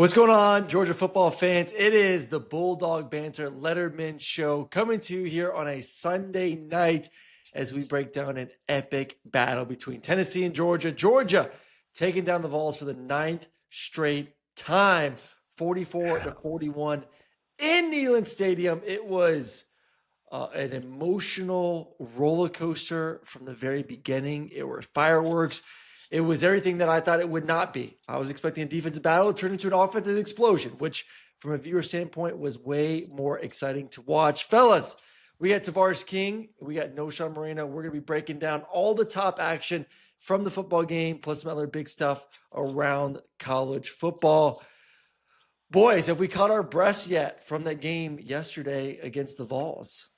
What's going on, Georgia football fans? It is the Bulldawg Banter Letterman Show coming to you here on a Sunday night as we break down an epic battle between Tennessee and Georgia. Georgia taking down the Vols for the 9th straight time, 44-41 in Neyland Stadium. It was an emotional roller coaster from the very beginning. It were fireworks. It was everything that I thought it would not be. I was expecting a defensive battle to turn into an offensive explosion, which from a viewer standpoint was way more exciting to watch. Fellas, we got Tavarres King. We got Knowshon Moreno. We're going to be breaking down all the top action from the football game, plus some other big stuff around college football. Boys, have we caught our breaths yet from that game yesterday against the Vols?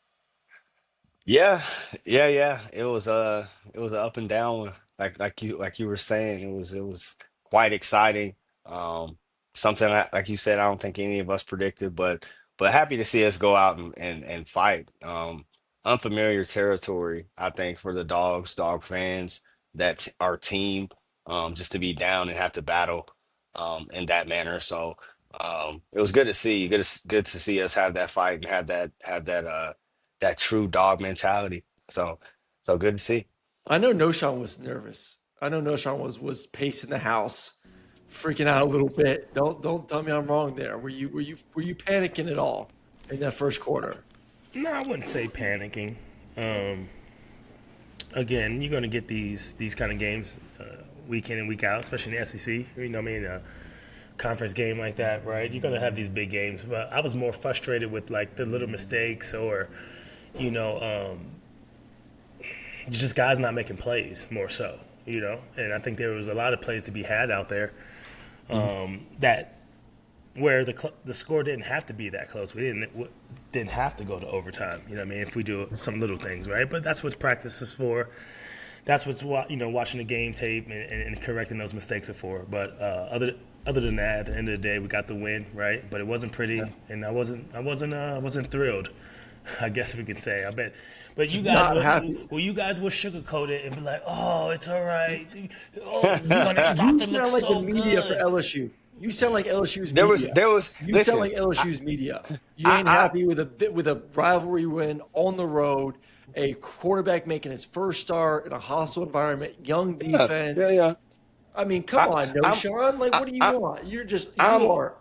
Yeah. It was an up and down like you were saying. It was quite exciting. Something like you said, I don't think any of us predicted, but happy to see us go out and fight. Unfamiliar territory, I think, for the Dog fans, that's our team, just to be down and have to battle in that manner. So it was good to see, good to see us have that fight and have that true dog mentality. So good to see. I know Knowshon was nervous. I know Knowshon was pacing the house, freaking out a little bit. Don't tell me I'm wrong there. Were you panicking at all in that first quarter? No, I wouldn't say panicking. Again, you're going to get these kind of games week in and week out, especially in the SEC. You know what I mean? A conference game like that, right? You're going to have these big games. But I was more frustrated with like the little mistakes or, you know, just guys not making plays more so, you know. And I think there was a lot of plays to be had out there that where the score didn't have to be that close. We didn't have to go to overtime. You know what I mean? If we do some little things, right? But that's what practice is for. That's what's watching the game tape and correcting those mistakes are for. But other than that, at the end of the day, we got the win, right? But it wasn't pretty, and I wasn't thrilled. I guess we could say. I bet. But you guys will sugarcoat it and be like, "Oh, it's all right. Oh, we're gonna stop You it. sound Looks like so the media good." for LSU. You sound like LSU's There was media. there was You sound listen, like LSU's media. You I ain't I happy with a rivalry win on the road, a quarterback making his first start in a hostile environment, young yeah, yeah, defense. yeah. I mean, come I on, no, I'm Sean. Like, I, what do you I want? You I'm are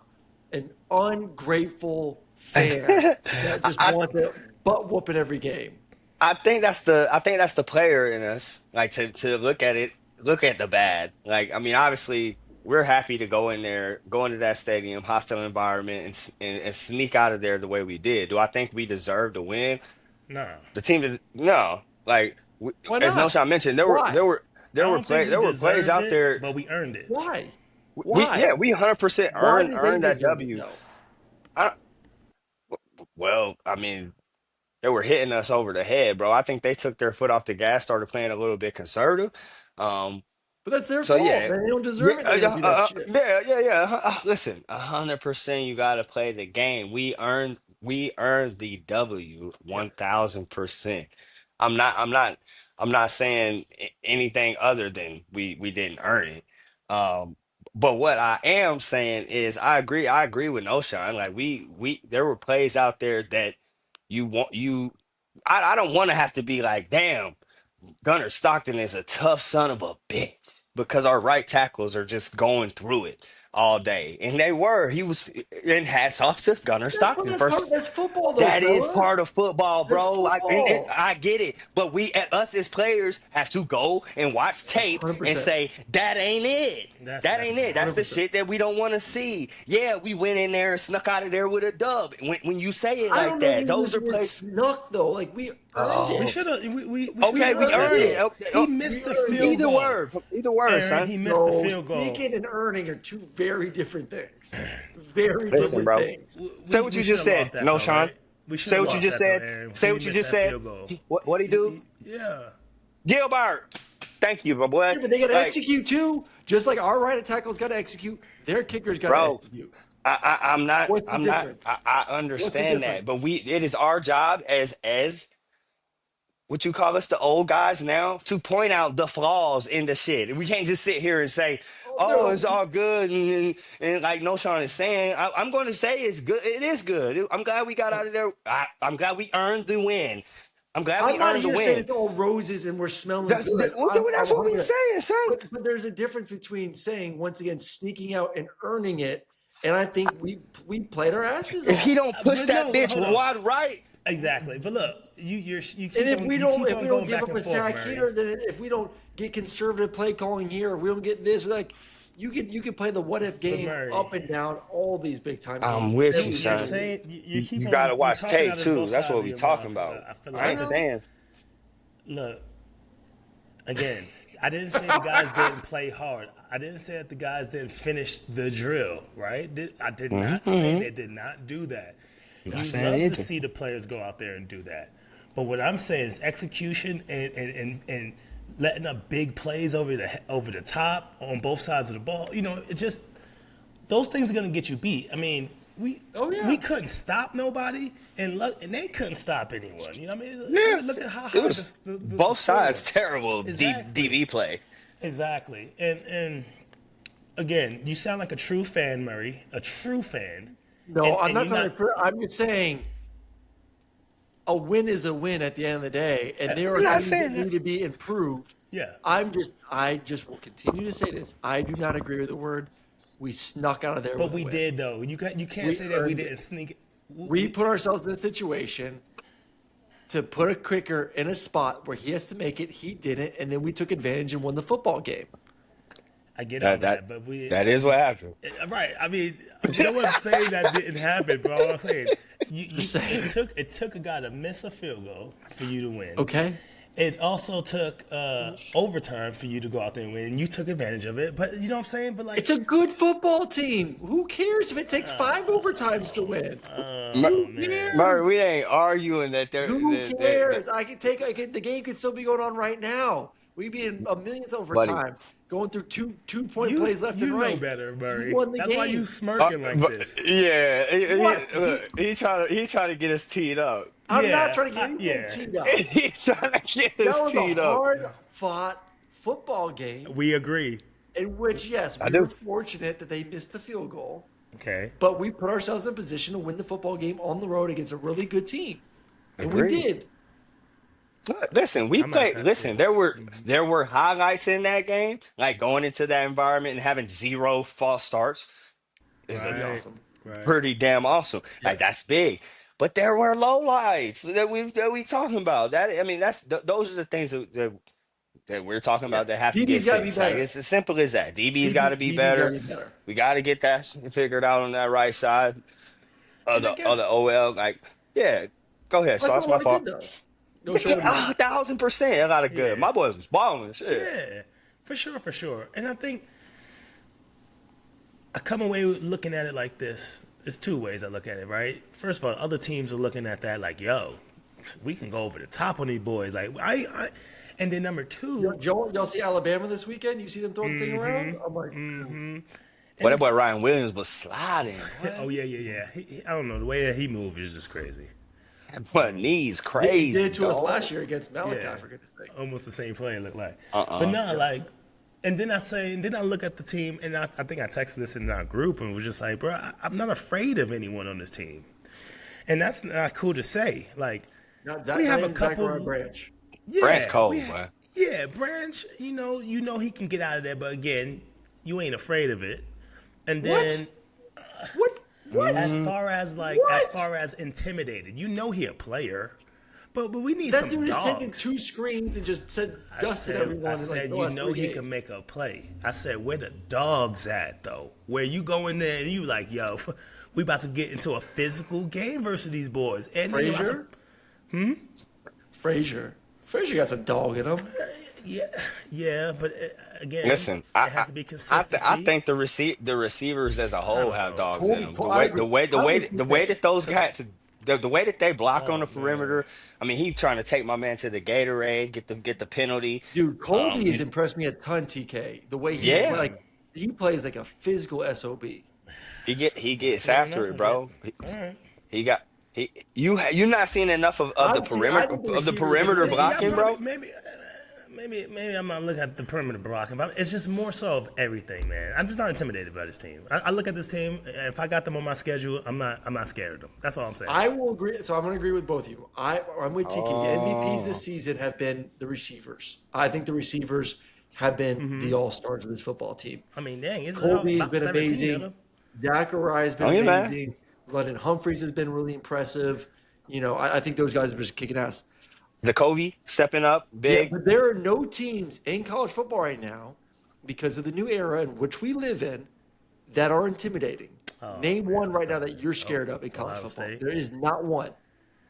an ungrateful fan I, that just I wants to butt whoop in every game. I think that's the player in us. Like to look at the bad. Like, I mean, obviously we're happy to go in there, go into that stadium, hostile environment, and sneak out of there the way we did. Do I think we deserve to win? No, The team did no. Like Why as No not? Shot mentioned, there were there Why? were I there were don't think play we there were plays deserved out it, there. but we earned it. Why? We Why? yeah, we 100% Why did they earned that deserve it W. though? I, well, I mean, they were hitting us over the head, bro. I think they took their foot off the gas, started playing a little bit conservative. Um, But that's their so fault, yeah, man. They don't yeah, deserve it. They don't do that shit. yeah. Listen, 100%. You got to play the game. We earned the W, Yes. 1,000%. I'm not, I'm not, I'm not saying anything other than we didn't earn it. Um, but what I am saying is I agree with Ocean. Like there were plays out there that you want you. I don't want to have to be like, damn. Gunnar Stockton is a tough son of a bitch because our right tackles are just going through it all day. And they were. He was, and hats off to Gunnar Stockton. First, That's football though, that is fellas. part of football, That's bro. And football. I get it. But us as players have to go and watch tape and 100%. say, that ain't it. That's That ain't definitely it. That's the 100%. shit that we don't want to see. Yeah, we went in there and snuck out of there with a dub. When you say it I like don't know that, if we those use the are word plays. snuck though. Like we earned We Oh, should it. have. We should have okay, We we lost earned that earned it. though. it. Okay, He We missed the earned field it. goal. Either word, Aaron, son. he missed the No, field goal. sneaking and earning are two very different things. Very But Listen, different bro. things. Say we what we you should just have lost said. that No, though, Sean. right? We should Say have what you lost just that though, said. Aaron. Say He what you missed just that said. field goal. What he do? Yeah. Gilbert. Thank you, my boy. Yeah, but they got to Like, execute too. Just like our right tackle's got to execute, their kicker's got to bro, execute. I'm not. What's the I'm not. difference? I What's the understand that, difference? but it is our job as what you call us, the old guys now, to point out the flaws in the shit. We can't just sit here and say, Oh, "Oh, no, it's all good," and like Knowshon is saying, I'm going to say it's good. It is good. I'm glad we got out of there. I'm glad we earned the win. I'm glad I'm we not earned the here saying win. it's all roses and we're smelling That's good. I'm that's what we 100. saying, son. But there's a difference between saying once again sneaking out and earning it, and I think we played our asses If he off. don't push But that no, bitch hold on. wide right, Exactly. But look, you keep And if on, we you don't keep if on we don't going give back up and a forth, sack Murray. here, then if we don't get conservative play calling here, or we don't get this, like you could play the what if game Murray, up and down all these big time games. I'm with you, every You're single son. week. saying you keep You on gotta you watch talking tape out of too. both That's sides what of we your talking mouth. about. I feel I like ain't know. saying. look again. I didn't say the guys didn't play hard. I didn't say that the guys didn't finish the drill. Right? I did not say they did not do that. Not You saying love to anything. see the players go out there and do that. But what I'm saying is execution and letting up big plays over the top on both sides of the ball. You know, it just those things are gonna get you beat. I mean, Oh, yeah. we couldn't stop nobody, and they couldn't stop anyone. You know what I mean? Yeah, Look at how it high was the both score sides was. terrible Exactly. DB play. Exactly. And again, you sound like a true fan, Murray, a true fan. No, I'm And not you're saying. I'm just saying a win is a win at the end of the day, and there are I'm not things that saying that. need to be improved. Yeah. I just will continue to say this. I do not agree with the word we snuck out of there. But with a we win. did though. You can't We say that we earned didn't it. sneak. We put ourselves in a situation to put a kicker in a spot where he has to make it. He didn't, and then we took advantage and won the football game. I get all That that, but that is what happened. right. I mean, no one's saying that didn't happen, but all I'm saying, Just saying. it took a guy to miss a field goal for you to win. Okay. It also took overtime for you to go out there and win. And you took advantage of it, but you know what I'm saying. But like, It's a good football team. Who cares if it takes 5 overtimes to win? Who cares? Murray, we ain't arguing that they're Who cares? The game could still be going on right now. We'd be in a millionth buddy. overtime, going through two-point you plays left you and know right. better, Murray. You won the That's why game. you smirking like this. Yeah, What? look, he trying to get us teed up. I'm Yeah, not trying to get anyone yeah. teed up. He trying to get That us was teed a up. hard-fought football game We agree. in which, yes, I we do. were fortunate that they missed the field goal, Okay. but we put ourselves in position to win the football game on the road against a really good team, and we Agreed. did. Listen, we I'm not played. saying- Listen, there were highlights in that game, like going into that environment and having 0 false starts. Is That'd be Right. awesome. Right. pretty damn awesome. Like Yes. that's big. But there were lowlights that we talking about. That I mean, those are the things that we're talking about that have to get DB's got to be fixed. Like better. it's as simple as that. DB's got to be better. DB's got to be better. We got to get that figured out on that right side of And I the guess- of the OL. Like, yeah, go ahead. So that's my fault. No show. 1,000%. I got it good. Yeah. My boys was balling. Shit. Yeah, for sure. And I think I come away with looking at it like this. There's two ways I look at it, right? First of all, other teams are looking at that like, yo, we can go over the top on these boys. Like, and then number two, Y'all see Alabama this weekend? You see them throwing the thing around? I'm like, Well, that boy Ryan Williams was sliding. oh yeah. I don't know, the way that he moves is just crazy. That boy knees crazy. he did it to us dog. last year against Malachi, Yeah. for goodness sake. Almost the same play it looked like. But no, like, and then I look at the team, and I think I texted this in our group, and was just like, bro, I'm not afraid of anyone on this team, and that's not cool to say. Like, we have a couple. Branch. Yeah, Branch cold, we boy. Yeah, Branch. You know he can get out of there, but again, you ain't afraid of it. And then What? as far as intimidated, he a player. But we need That some dude is dogs. taking 2 screens and just dusted everyone. I in said, like the last 3 he games. can make a play. I said, where the dogs at, though? Where you go in there and you like, yo, we about to get into a physical game versus these boys. And then you about to- Frazier got some dog in him. yeah, but again, Listen, it I has to be consistency. I think the receivers as a whole don't have know. dogs Totally, in them. I agree. The way that those guys, the way that they block Oh, on the perimeter. I mean, he trying to take my man to the Gatorade, get the penalty. Dude, Colby has impressed me a ton, TK. The way he plays like a physical SOB. He gets Fair after enough, it, bro. All right. He got You're not seeing enough of the I perimeter think the of the receivers are perimeter elite. Yeah, blocking, probably, bro. maybe I'm not looking at the perimeter blocking, but it's just more so of everything, man. I'm just not intimidated by this team. I look at this team, and if I got them on my schedule, I'm not scared of them. That's all I'm saying. I will agree. So I'm going to agree with both of you. I'm with TK. The MVPs this Oh, season have been the receivers. I think the receivers have been the all-stars of this football team. I mean, dang, it's Colby has about been 17 of amazing. them. Zachariah has been oh yeah, man. amazing. London Humphreys has been really impressive. I think those guys have been just kicking ass. Jacoby stepping up Yeah, big. but there are no teams in college football right now, because of the new era in which we live in, that are intimidating. Name man, one right now that you're scared of in college Ohio football. State. There is not one.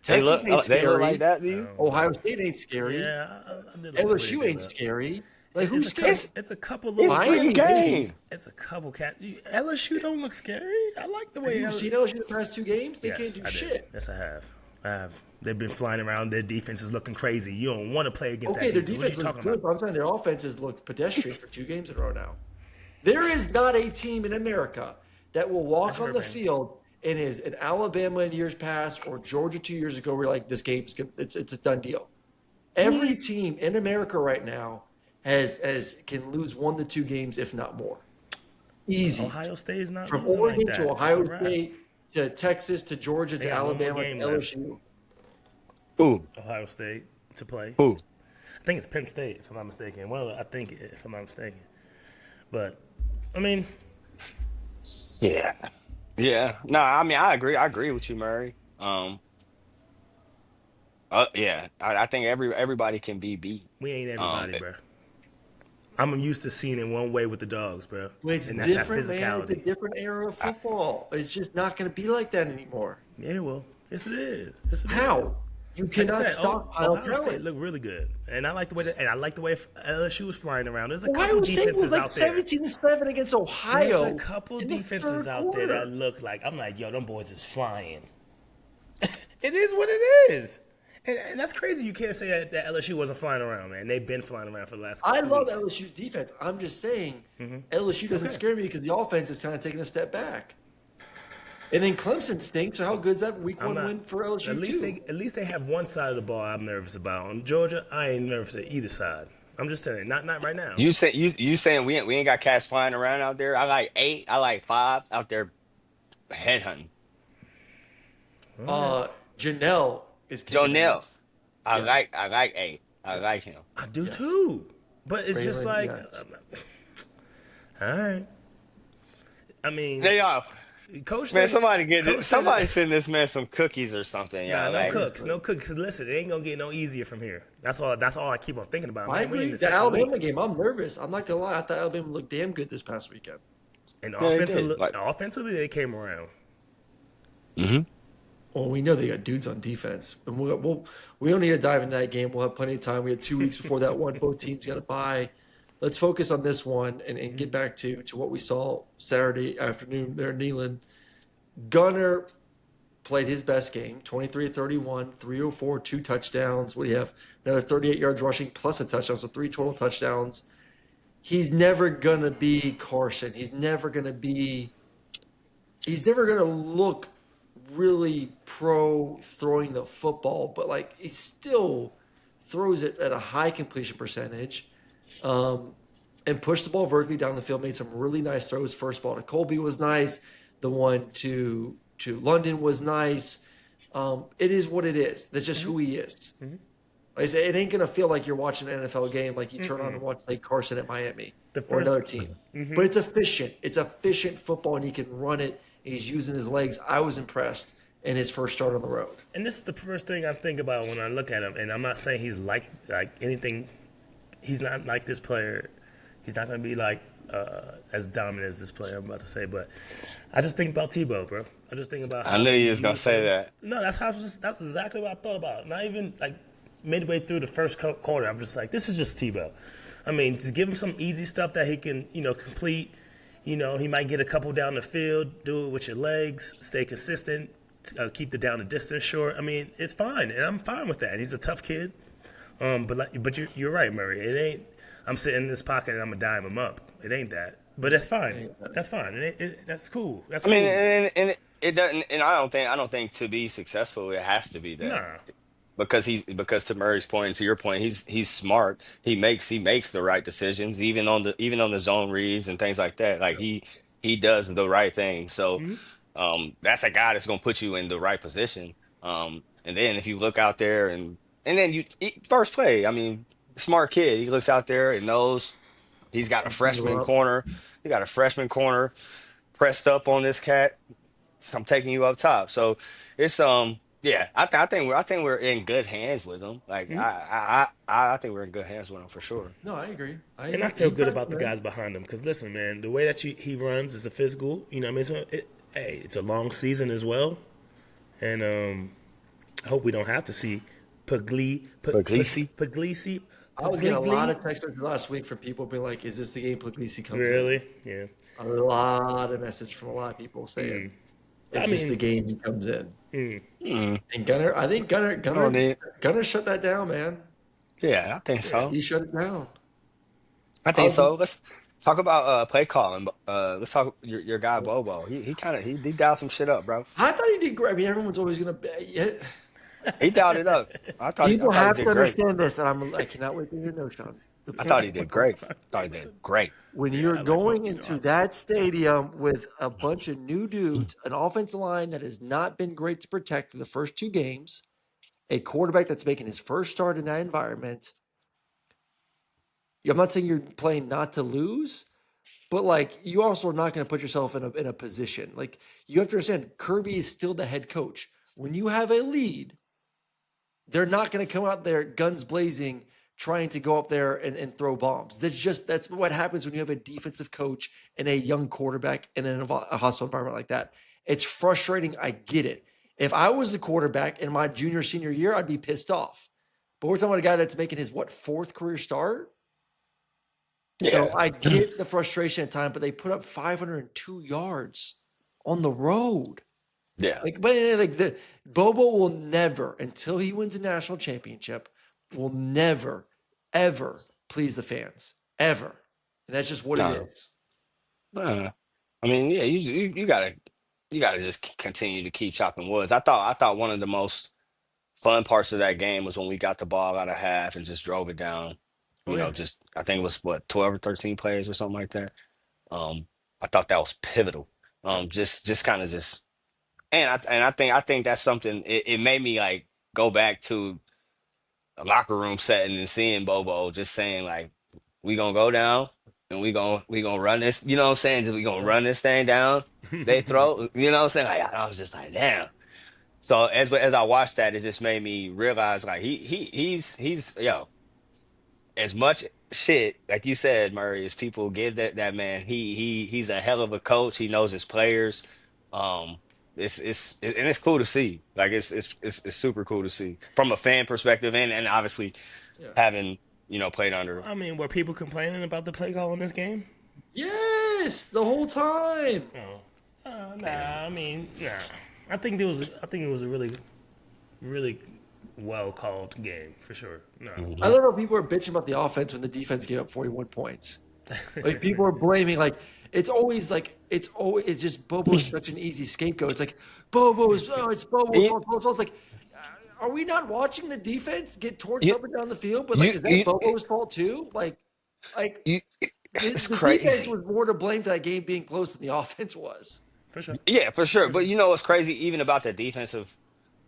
They Texas look. ain't They look like scary. that to you. Ohio State ain't scary. Yeah, I did look pretty LSU good, ain't though. scary. Like, who's It's a scared? couple, it's a couple It's little. Miami, freaking maybe. game. It's a couple cat. LSU don't look scary. I like the way You've seen LSU the past two games? They can't do I did. shit. Yes, I have. They've been flying around. Their defense is looking crazy. You don't want to play against Okay, that their defense. defense What are you looks talking good, about? but I'm saying their offenses looked pedestrian for 2 games in a row now. There is not a team in America that will walk on the Urban. field and is in Alabama in years past or Georgia 2 years ago where like this game's it's a done deal. Every team in America right now can lose 1 to 2 games, if not more. Easy. Ohio State is not From losing Oregon like that. to It's Ohio a wrap. State to Texas to Georgia They to got one more Alabama to game left. LSU. Ooh, Ohio State to play. ooh. I think it's Penn State, if I'm not mistaken. Well, I think if I'm not mistaken. But I mean, Yeah. Yeah. No, I mean I agree. I agree with you, Murray. Yeah. I think everybody can be beat. we ain't Um, everybody, bro. I'm used to seeing it one way with the Dogs, bro. Well, it's And that's that different, man. It's a physicality. different era of football. It's just not going to be like that anymore. Yeah, well, yes it is. Yes, it is. How? You Like I cannot said, stockpile Ohio State talent. looked really good, and I like the way LSU was flying around. There's a couple Ohio State defenses was like out there. 17-7 against Ohio. There's a couple in the defenses third out there quarter. that look like I'm like, yo, them boys is flying. It is what it is, and that's crazy. You can't say that LSU wasn't flying around, man. They've been flying around for the last. I 2 love weeks. LSU's defense. I'm just saying LSU doesn't scare me because the offense is kind of taking a step back. And then Clemson stinks. So how good's that week I'm 1 not- win for LSU At least too? at least they have one side of the ball I'm nervous about. On Georgia, I ain't nervous at either side. I'm just saying, not right now. you saying we ain't got cats flying around out there? I like 8. I like 5 out there headhunting. Janelle is kicking Jonell. ass. I Yeah. like 8. I like him. I do too, but it's just Braylon, like, yes. all right. I mean, They are. coach. Man, said- somebody Coach said somebody that- send this man some cookies or something. Nah, Y'all. no Like, cooks, no cooks. Listen, it ain't gonna get no easier from here. That's all I keep on thinking about. I Man, we in agree. the The second Alabama week. game, I'm nervous. I'm not gonna lie. I thought Alabama looked damn good this past weekend. And Yeah, they offensively, did. Like- offensively, they came around. Well, we know they got dudes on defense, and we don't need to dive into that game. We'll have plenty of time. We had 2 weeks before that one. Both teams got to bye. Let's focus on this one and get back to what we saw Saturday afternoon there in Neyland. Gunner played his best game, 23-31, 304, 2 touchdowns. What do you have? Another 38 yards rushing plus a touchdown, so 3 total touchdowns. He's never going to be Carson. He's never going to look really pro throwing the football, but like he still throws it at a high completion percentage, and pushed the ball vertically down the field. Made some really nice throws. First ball to Colby was nice. The one to London was nice. It is what it is. That's just who he is. Like I said, it ain't gonna feel like you're watching an NFL game like you turn on and watch like Carson at Miami The or first- another team. But it's efficient. It's efficient football, and he can run it. And he's using his legs. I was impressed in his first start on the road. And this is the first thing I think about when I look at him. And I'm not saying he's like anything. He's not like this player. He's not going to be like as dominant as this player I'm about to say. But I just think about Tebow, bro. I just think about. I knew you was gonna say that. No, that's exactly what I thought about. Not even like midway through the first quarter, I'm just like, this is just Tebow. I mean, just give him some easy stuff that he can, complete. He might get a couple down the field, do it with your legs, stay consistent, keep the down the distance short. I mean, it's fine, and I'm fine with that. He's a tough kid, but you're right, Murray. It ain't. I'm sitting in this pocket and I'm gonna dime him up. it ain't that. But that's fine. Yeah. That's fine. That's cool. That's I mean, cool. and it doesn't, and I don't think to be successful it has to be that. Nah. Because to Murray's point and to your point, he's smart. He makes the right decisions, even on the zone reads and things like that. Like he does the right thing. So that's a guy that's gonna put you in the right position. And then if you look out there and then first play, I mean, smart kid. He looks out there and knows he's got a You freshman up. corner. He got a freshman corner pressed up on this cat. I'm taking you up top. So it's yeah, I think we're in good hands with him. Like I think we're in good hands with him for sure. No, I agree. And I feel good about the guys behind him because listen, man, the way that he runs is a physical. You know, what I mean, it's a long season as well, and I hope we don't have to see Puglisi? Puglisi. I was getting a lot of text messages last week from people being like, "Is this the game Puglisi comes in?" Really? Yeah. A lot of message from a lot of people saying, "Is this the game he comes in?" And Gunner, I think Gunner shut that down, man. Yeah, I think so. He shut it down. I think so. Let's talk about play calling. Let's talk your guy Bobo. He dialed some shit up, bro. I thought he did great. I mean, everyone's always gonna. He dialed it up. People I thought he have did to great. understand this, and I cannot wait to hear Knowshon. I thought he did great. I thought he did great. When you're going into that stadium with a bunch of new dudes, an offensive line that has not been great to protect for the first two games, a quarterback that's making his first start in that environment. I'm not saying you're playing not to lose, but like you also are not going to put yourself in a position. Like you have to understand, Kirby is still the head coach. When you have a lead, they're not going to come out there guns blazing trying to go up there and throw bombs. That's what happens when you have a defensive coach and a young quarterback in a hostile environment like that. It's frustrating. I get it. If I was the quarterback in my senior year, I'd be pissed off. But we're talking about a guy that's making his fourth career start. Yeah. So I get the frustration at times, but they put up 502 yards on the road. Yeah. The Bobo will never, until he wins a national championship, will never, ever please the fans. Ever. And that's just what it is. I mean, yeah, you gotta just continue to keep chopping woods. I thought one of the most fun parts of that game was when we got the ball out of half and just drove it down. Just I think it was 12 or 13 plays or something like that. I thought that was pivotal. Just kind of just and I think that's something it made me like go back to a locker room setting and seeing Bobo just saying like we gonna go down and we gonna run this, you know what I'm saying? Just we gonna run this thing down. They throw, you know what I'm saying? Like I was just like, damn. So as I watched that, it just made me realize like he's as much shit like you said, Murray, as people give that man, he's a hell of a coach. He knows his players. Um, and it's cool to see. Like it's super cool to see from a fan perspective and obviously having played under him. I mean, were people complaining about the play call in this game? Yes, the whole time. Nah. I mean, nah. I think it was a really, really well called game for sure. No. I love how people are bitching about the offense when the defense gave up 41 points. Like people are blaming, like it's just Bobo's such an easy scapegoat. It's like it's Bobo's fault. It's like, are we not watching the defense get torched up and down the field? But like, is that Bobo's fault too? The defense was more to blame for that game being close than the offense was. For sure. Yeah, for sure. But you know what's crazy, even about the defensive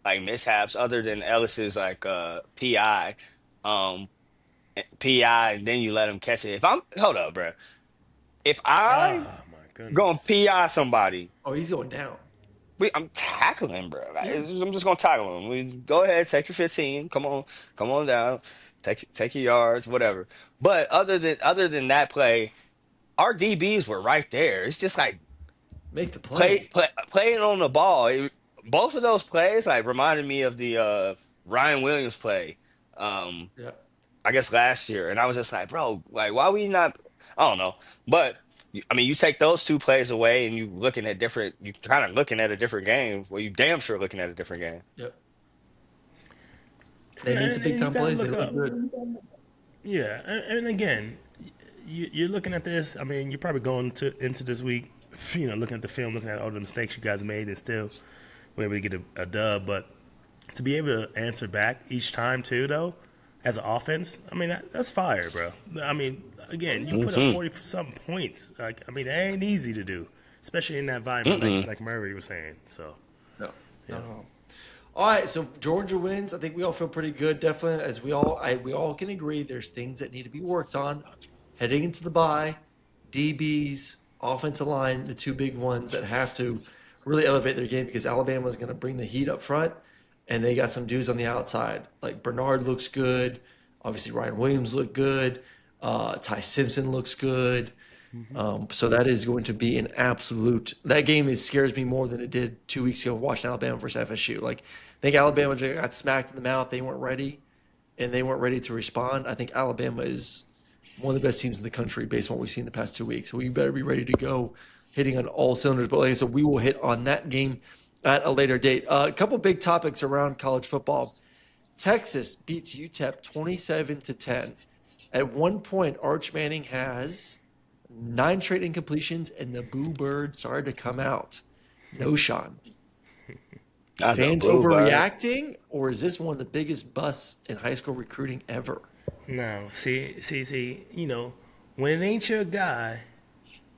like mishaps, other than Ellis's like PI, then you let him catch it. Hold up, bro. If I Oh my goodness. gonna PI somebody, He's going down. I'm tackling, bro. I'm just gonna tackle him. Go ahead, take your 15. Come on down. Take your yards, whatever. But other than that play, our DBs were right there. It's just like make the play. Playing on the ball. Both of those plays like reminded me of the Ryan Williams play. I guess last year, and I was just like, bro, like why we not? I don't know, but. I mean, you take those two plays away, and you kind of looking at a different game. Well, you damn sure looking at a different game. Yep. They need some big time plays. They look good. Yeah, and again, you're looking at this. I mean, you're probably going into this week, looking at the film, looking at all the mistakes you guys made, and still were able to get a dub. But to be able to answer back each time too, though, as an offense, I mean that's fire, bro. I mean, again, you put up 40-something points. Like, I mean, that ain't easy to do, especially in that environment, like Murray was saying. So, No. yeah. No. All right, so Georgia wins. I think we all feel pretty good. Definitely, as we all can agree, there's things that need to be worked on heading into the bye. DBs, offensive line, the two big ones that have to really elevate their game because Alabama is going to bring the heat up front, and they got some dudes on the outside. Like Bernard looks good. Obviously, Ryan Williams looked good. Ty Simpson looks good. So that is going to be an absolute. That game scares me more than it did 2 weeks ago watching Alabama versus FSU. Like, I think Alabama just got smacked in the mouth. They weren't ready, and they weren't ready to respond. I think Alabama is one of the best teams in the country based on what we've seen the past 2 weeks. So we better be ready to go, hitting on all cylinders. But like I said, we will hit on that game at a later date. A couple big topics around college football. Texas beats UTEP 27-10. At one point, Arch Manning has 9 straight incompletions, and the boo bird started to come out. Knowshon. Fans overreacting, or is this one of the biggest busts in high school recruiting ever? No, see, when it ain't your guy,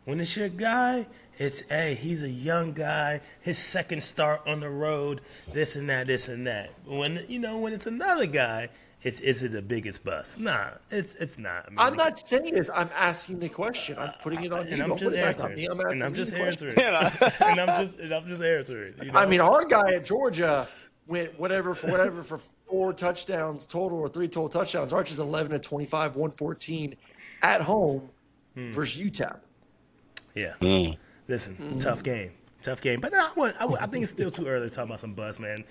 when it's your guy, it's, hey, he's a young guy, his second start on the road, this and that. When it's another guy, is it the biggest bust? Nah, it's not. I mean, I'm not saying this. I'm asking the question. I'm putting it on you. And I'm Don't just put it back on answering. me. I'm just answering. Yeah. and I'm just answering. I mean, our guy at Georgia went whatever for 4 touchdowns total or 3 total touchdowns. Arch is 11-25, 114 at home versus UTEP. Yeah. Listen, tough game. But I think it's still too early to talk about some buzz, man.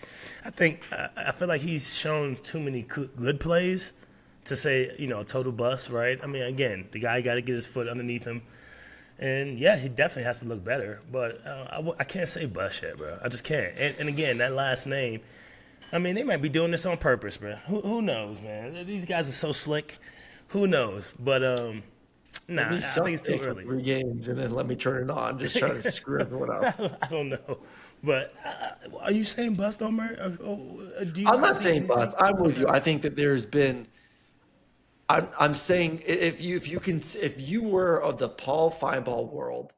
I feel like he's shown too many good plays to say, a total bust, right? I mean, again, the guy got to get his foot underneath him. And, yeah, he definitely has to look better. But I can't say bust yet, bro. I just can't. And again, that last name, I mean, they might be doing this on purpose, bro. Who knows, man? These guys are so slick. Who knows? But, nah, I think it's too early. 3 games and then let me turn it on. Just trying to screw everyone up. I don't know. But are you saying bust on Murray? I'm not saying bust. I'm with you. I think that there's been – I'm saying if you were of the Paul Feinbaum world,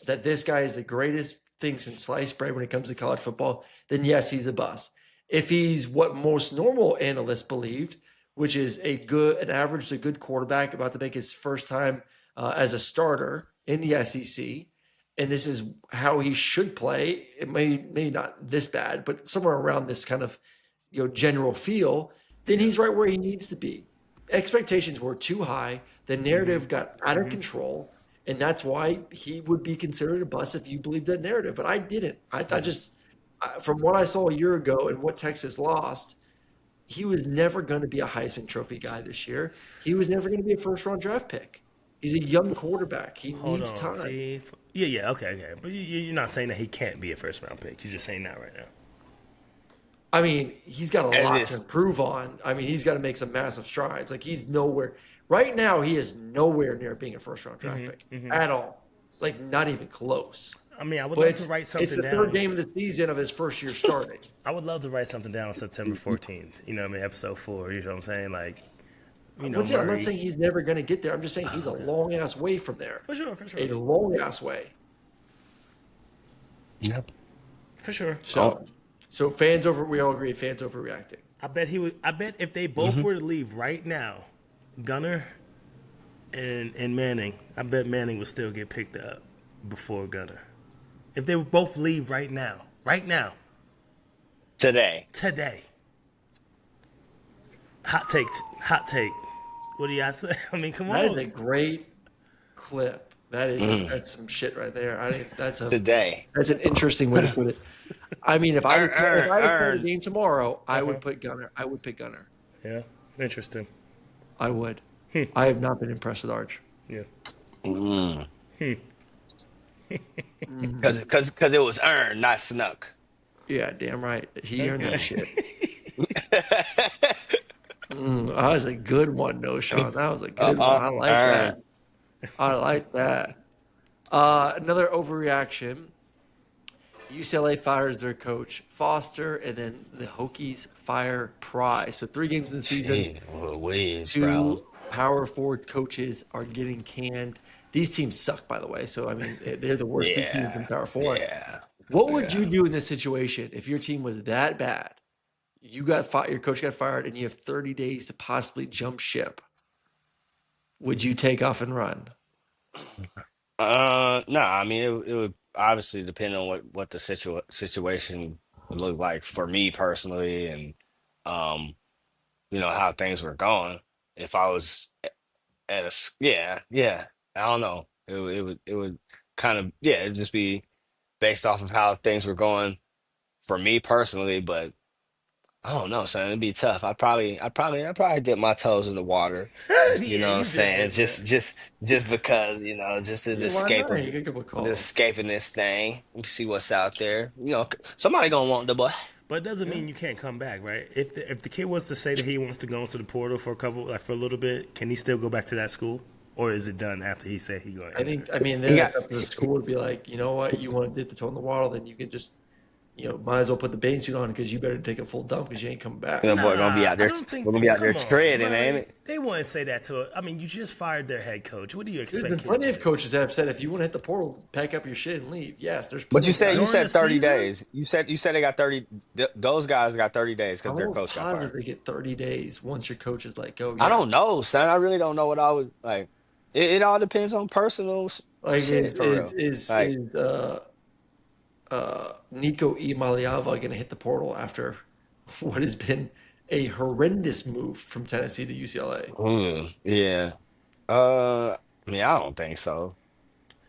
that this guy is the greatest thing since sliced bread when it comes to college football, then yes, he's a bust. If he's what most normal analysts believed, which is an average to good quarterback about to make his first time as a starter in the SEC, and this is how he should play. It maybe not this bad, but somewhere around this kind of general feel. Then he's right where he needs to be. Expectations were too high. The narrative got out of control, and that's why he would be considered a bust if you believe that narrative. But I didn't. I just, from what I saw a year ago and what Texas lost, he was never going to be a Heisman Trophy guy this year. He was never going to be a first-round draft pick. He's a young quarterback. He needs time. See, yeah, okay. But you're not saying that he can't be a first-round pick. You're just saying that right now. I mean, he's got a lot to improve on. I mean, he's got to make some massive strides. Like, he's nowhere – right now, he is nowhere near being a first-round draft pick at all. Like, not even close. I mean, I would love to write something down. It's the third game of the season of his first year starting. I would love to write something down on September 14th. Episode 4. You know what I'm saying? Like, I'm not saying he's never going to get there. I'm just saying he's a long-ass way from there. For sure. A long-ass way. Yep. For sure. So fans we all agree, fans overreacting. I bet if they both were to leave right now, Gunner and Manning, I bet Manning would still get picked up before Gunner. If they would both leave right now. Today. Hot take. What do y'all say? I mean, come on. That is a great clip. That's some shit right there. Today. That's an interesting way to put it. I mean, if I would play the game tomorrow, I would put Gunner. I would pick Gunner. Yeah, interesting. I would. I have not been impressed with Arch. Yeah. Because it was earned, not snuck. Yeah, damn right. He earned that shit. That was a good one, Knowshon. That was a good one. I like that. I like that. Another overreaction. UCLA fires their coach Foster, and then the Hokies fire Pry. So 3 games in the season, Gee, Louise, bro. 2 power forward coaches are getting canned. These teams suck, by the way. So I mean, they're the worst 2 teams in Yeah, Power Four. yeah, What would you yeah. do in this situation if your team was that bad? You got fired, your coach got fired, and you have 30 days to possibly jump ship. Would you take off and run? No, I mean it would obviously depend on what the situation would look like for me personally, and um, how things were going. If I was at yeah, yeah, I don't know. It would kind of it'd just be based off of how things were going for me personally, but I don't know, son. It'd be tough. I'd probably dip my toes in the water. You Yeah, know what I'm you saying? different, man. Just because, just to Yeah, why escape not? of You could give a just call. escaping this thing. See what's out there. Somebody gonna want the boy. But it doesn't Yeah. mean you can't come back, right? If the kid was to say that he wants to go into the portal for a little bit, can he still go back to that school, or is it done after he said he's going to enter? I mean, He then got it's up to the school to be like, you know what, you want to dip the toe in the water, then you can just, might as well put the bathing suit on because you better take a full dump because you ain't coming back. that boy gonna be Nah, out I there. don't think. We're gonna be out there Come on, treading, bro. ain't it? They wouldn't say that to it. I mean, you just fired their head coach. What do you There's expect been kids plenty to of do? coaches that have said if you want to hit the portal, pack up your shit and leave. Yes, there's But plenty of you guys. During the said 30 season? days. You said they got 30. Those guys got 30 days because I'm their almost coach got positive fired. they get 30 days once your coach is like, go, I yeah. don't know, son. I really don't know what I would like. It all depends on personal Like shit for real. Like, is Nico Imaliava going to hit the portal after what has been a horrendous move from Tennessee to UCLA? yeah. I mean, I don't think so.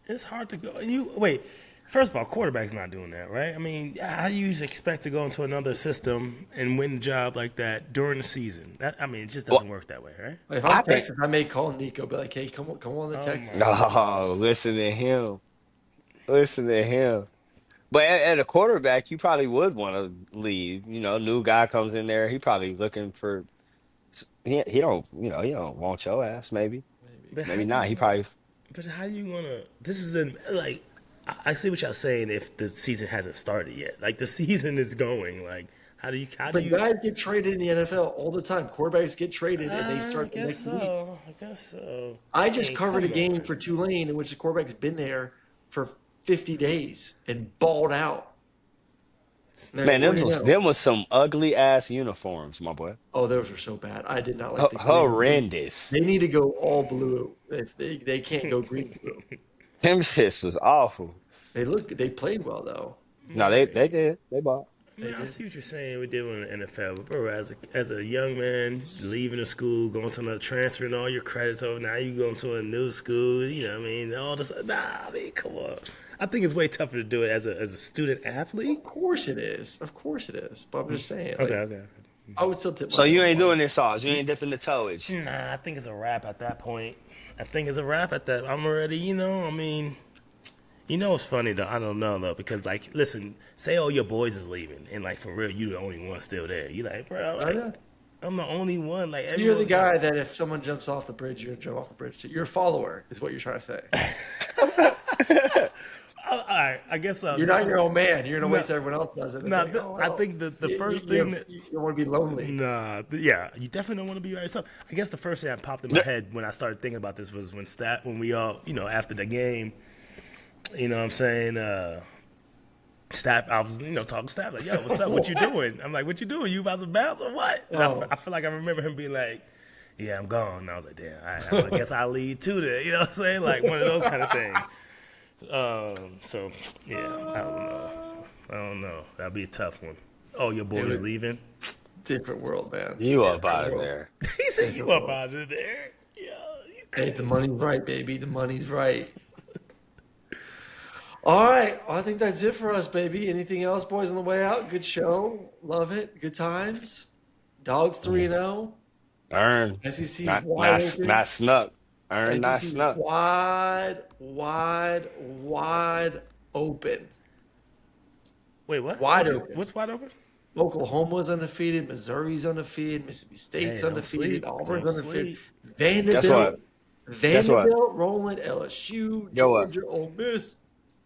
It's hard to go. You wait. First of all, quarterback's not doing that, right? I mean, how do you expect to go into another system and win the job like that during the season? I mean, it just Well, doesn't work that way, right? Like, if I'm I think. Texas, I may call Nico, be like, hey, come on to Oh my Texas. god. Oh, listen to him. Listen to him. But at a quarterback, you probably would want to leave. New guy comes in there. He probably looking for. He don't want your ass. Maybe, Maybe. But how maybe do you not. He want? probably. But how do you want to? This is in like. I see what y'all saying. If the season hasn't started yet, like the season is going. Like, how do you? How do But you? guys get traded in the NFL all the time. Quarterbacks get traded and they I start the guess next week. so. I guess so. I I just mean, covered a come game on. for Tulane in which the quarterback's been there for 50 days and balled out. And they're Man, them 3 was 0. them was some ugly ass uniforms, my boy. Oh, those were so bad. I did not like the green. Horrendous. They need to go all blue. If they can't go green blue. Them shits was awful. They played well though. No, they did. They bought. They Man, I did. see what you're saying. We did in the NFL, but bro, as a young man leaving the school, going to another, transferring all your credits over, now you going to a new school. You know what I mean? All this. Nah, I mean, come on. I think it's way tougher to do it as a student athlete. Of course it is. Of course it is. But I'm just saying, like, Okay. I would still tip my So you toe. ain't doing this sauce. You ain't dipping the toeage. Nah, I think it's a wrap at that point. I think it's a wrap at that. I'm already, I mean, it's funny though. I don't know though because like, listen, say all your boys is leaving and like for real, you the only one still there. You like, bro, I like, know. I'm the only one. Like, You're the everyone's guy that if someone jumps off the bridge, you're gonna jump off the bridge too. You're a follower, is what you're trying to say. all right, I guess You're not your own man. You're gonna No. wait till everyone else does it. And No, think, oh, I well, think the first you, thing that you don't want to be lonely. nah, yeah, you definitely don't want to be by yourself. I guess the first thing that popped in my head when I started thinking about this was when we all, after the game, what I'm saying, I was, talking Stat like, yo, what's up? What you doing? I'm like, what you doing? You about to bounce or what? And Oh. I feel like I remember him being like, yeah, I'm gone. And I was like, damn, all right, I guess I'll lead too then. You know what I'm saying? Like one of those kind of things. So yeah, I don't know. That'll be a tough one. Oh, your boy's was- leaving? Different world, man. You up Different out of world. there. He said you up out of there. Yeah, you Hey, the money's right, baby. The money's right. All right. Well, I think that's it for us, baby. Anything else, boys, on the way out? Good show. Love it. Good times. Dogs 3-0. Earn. SEC's Not wide not open. not snuck. Earn not SEC's snuck. wide open. Wait, what? Wide open. What's wide open? Oklahoma's undefeated. Missouri's undefeated. Mississippi State's Hey, don't undefeated. sleep. Auburn's Don't undefeated. sleep. Guess Vanderbilt. what? Guess what? Vanderbilt rolling, LSU, Yo, what? Georgia, Ole Miss.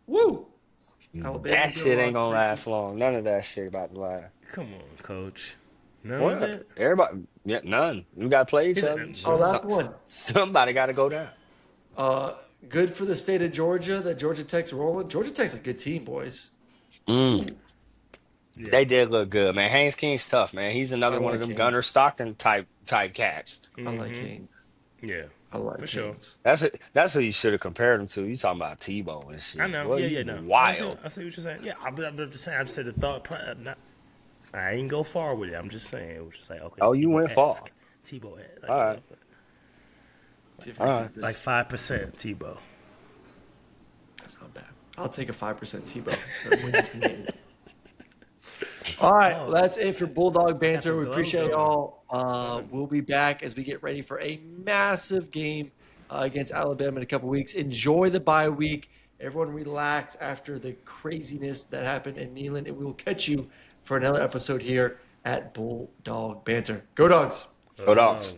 Woo! Alabama That still shit ain't locked. gonna Crazy. last long. None of that shit about to last. Come on, coach. None of What? it. Everybody, yeah, none. We gotta play each He's other. Oh, none. last one. Somebody gotta go down. Good for the state of Georgia that Georgia Tech's rolling. Georgia Tech's a good team, boys. Mm. Yeah. They did look good, man. Haynes King's tough, man. He's I another one of like them Canes. Gunner Stockton type cats. I like Mm-hmm. Canes. Yeah. I like For sure. Canes. That's who you should have compared him to. You talking about Tebow and I shit. know. Well, Yeah, you yeah, no. wild. I see what you're saying. Yeah, I'm just saying. I just said the thought. I ain't go far with it. I'm just saying. It was just like, okay, Oh, you went far. Tebow-esque. Tebow, like, All right. All right. like 5% Tebow. That's not bad. I'll take a 5% Tebow. That wins the game. All right, Oh, that's it for Bulldog Banter. the We glove appreciate going. y'all. We'll be back as we get ready for a massive game against Alabama in a couple weeks. Enjoy the bye week. Everyone relax after the craziness that happened in Neyland, and we will catch you for another episode here at Bulldog Banter. Go Dogs! Go Dogs.